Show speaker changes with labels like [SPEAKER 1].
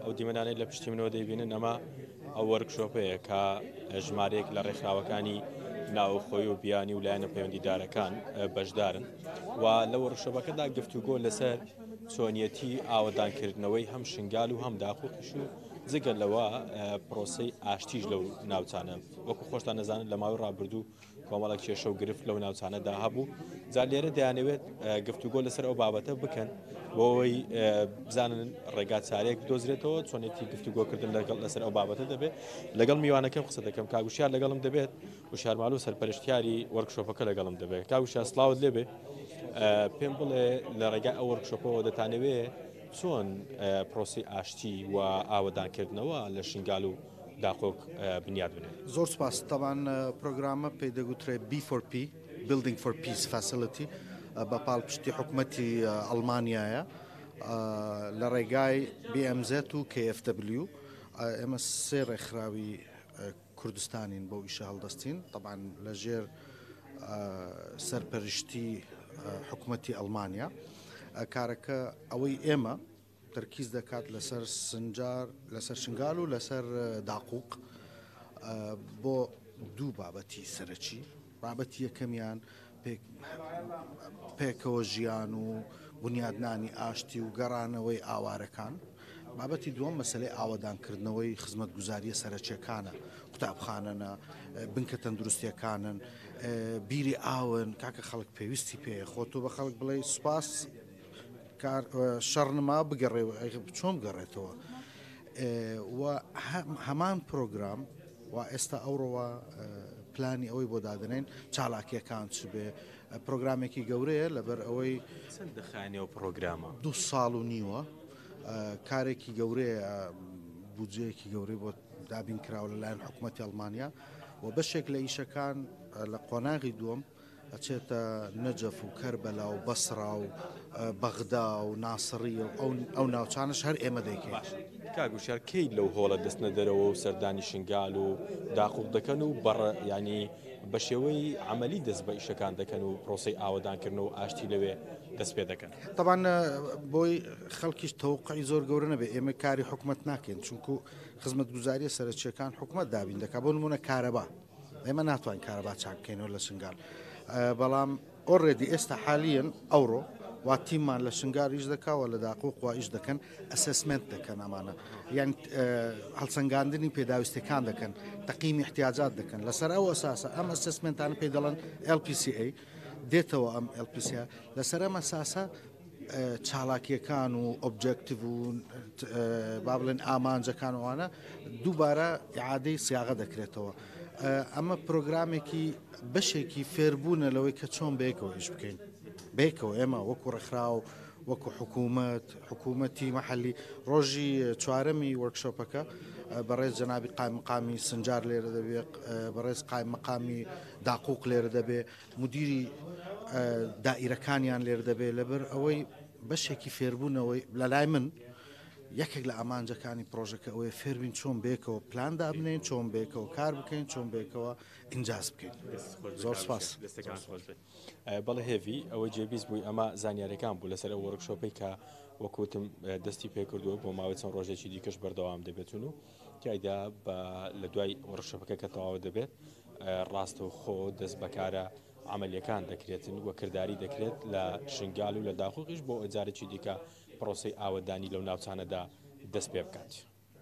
[SPEAKER 1] ئەو دیمەدانەی لە پشتی منەوە دەیبینن ئەمە ئەو وەرکشۆپەیە کە ژمارەیەک لە ڕێکخراوەکانی ناوخۆی و بیانی و لایەنە پەیوەندیدارەکان بەشدارن و لە وەرکشۆپەکەدا گفتوگۆ لەسەر چۆنیەتی ئاوەدانکردنەوەی هەم شنگال و هەم داخۆکیش و جگە لەوە پرۆسەی ئاشتیش لەو ناوچانە وەکو خۆشتان نەزانن لە ماوەی ڕابردوو کۆمەڵک کێشە و گرفت لەو ناوچانەدا هەبوو جا لێرە دەیانەوێت گفتوگۆ لەسەر ئەو بابەتە بکەن بۆەوەی بزانن ڕێگا چارەیەک بدۆزرێتەوە چۆنێتی گفتوگۆکردن لەسەر ئەو بابەتە دەبێت لەگەڵ میوانەکەم قسە دەکەم کاگوشیار لەگەڵم دەبێت وشارمال و سەرپەرشتیاری وەرکشۆپەکە لەگەڵم دەبێت کاگوشیار سڵاوت لێبێ پێم بڵێ لە ڕێگای ئەو وەرکشۆپەوە دەتانەوێت چۆن پرۆسی ئاشتی و ئاوەدانکردنەوە لە شنگال و داخۆک بنیاد بنێت.
[SPEAKER 2] زۆر سپاس تاوان پرۆگرامە پێی دەگوترێت B4P Building for Peace Facility بە پاڵپشتی حکوومەتی ئەڵمانیایە لە ڕێگای BMZ و KFW ئێمە سێ ڕێکخراوی کوردستانین بۆ ئیشە هەڵدەستین طبعاً لەژێر سەرپەرشتی حکوومەتی ئەڵمانیا کارەکە ئەوەی ئێمە تەرکیز دەکات لەسەر شنگال و لەسەر داقوق بۆ دوو بابەتی سەرەکی بابەتی یەکەمیان پێکەوە ژیان و بنیادنانی ئاشتی و گەڕانەوەی ئاوارەکان بابەتی دووەم مەسەلەی ئاوەدانکردنەوەی خزمەتگوزاریە سەرەکیەکانە قوتابخانەنە بنکە تەندروستیەکانن بیری ئاون کاکە خەڵک پێویستی پێ خۆ تۆ بە خەڵک بڵێ سوپاس شەڕنما بگەڕێ چۆن بگەڕێتەوە و هەمان پرۆگرام و ئێستا ئەوڕۆوە پلانی ئەوەی بۆ دادنین چالاکیەکان چ بێ پرۆگرامێکی گەورەیە لەبەر ئەوەی
[SPEAKER 1] دەخانەوە پرۆگرامە
[SPEAKER 2] 2 ساڵ و نیوە کارێکی گەورەیە بودجەیەکی گەورەی بۆ دابین کراوە لەلایەن حکوومەتی ئەڵمانیا و بەشێک لە ئیشەکان لە قۆناغی دووەم ئەچێتە نەجەف و کەربەلا و بەسرا و بەغدا و ناسڕی و ئەو ناوچانش هەر ئێمە دەیکەین.
[SPEAKER 1] کاگوشار کەی لەو هۆڵە دەستنە دەرەوە و سەردانی شنگال و داخوق دەکەن و ینی بە شێوەی عملی دەست بە ئیشەکان دەکەن و پرۆسی ئاوەدانکردنەوە و ئاشتی لەوێ دەست پێ دەکەن.
[SPEAKER 2] طبعاً بۆی خەڵکیش تەوقعی زۆر گەورە نەبێ ئێمە کاری حکوومەت ناکەین چونکو خزمەتگوزاریە سەرچیەکان حکوومەت دابین دەکات بۆ نمونە کارەبا ئێمە ناتوانین کارەبا چاک بکەینەوە لە شنگال بەڵام ئۆڕێدی ئێستا حالیان ئەوڕۆ وا تیممان لە شنگاریش دەکاوە لە داقوق وایش دەکەن ئەسسمنت دەکەن ئەمانە یان هەڵسەنگاندنی پێداویستەکان دەکەن تەقیمی احتیاجات دەکەن لەسەر ئەو ئەساسە ئەم ئەسسمنتانە پێ دەڵێن LPCA دێتەوە ئەم LPCA لەسەر ئەم ئەساسە چالاکیەکان و ئۆبجێکتیڤ و با بڵێن ئامانجەکان وانە دووبارە ئیعادەی سیاغە دەکرێتەوە ئەمە پرۆگرامێکی بەشێکی فێربوونە لەوەی کە چۆن بەیەکەوە ئیش بکەین بێکەوە ئێمە وەکو ڕێکخراو وەکو حکوومەتی مەحەلی ڕۆژی چوارەمی وەرکشۆپەکە بەڕێز جەنابی قایم مقامی سنجار لێرە دەبێت بەڕێز قایم مقامی داقوق لێرە دەبێت مدیری دائیرەکانیان لێرە دەبێت لەبەر ئەوەی بەشێکی فێربوونەوەی لەلای من یەکێک لە ئامانجەکانی پرۆژەکە ئەوەیە فێربین چۆن بێکەوە پلان دابنێن چۆن بێکەوە کار بکەین چۆن بێکەوە ئینجاز بکەین. زۆر سپاس.
[SPEAKER 1] بەڵێ هێوی ئەوە جێبیست بووی ئەمە زانیاریەکان بوو لەسەر وەرکشۆپەی کە وەکوتم دەستی پێکردووە بۆ ماوەی چەند ڕۆژێکی دیکەش بەردەوام دەبێتون و تایدا لە دوای وەرکشۆپەکە کە تەواو دەبێت ڕاستە و خۆ دەست بەکارە عملیەکان دەکرێتن وە کردداری دەکرێت لە شنگال و لە داخۆقیش بۆ ئەجارێکی دیکە پرۆسی ئاوەدانی لەو ناوچانەدا دەست پێ بکات.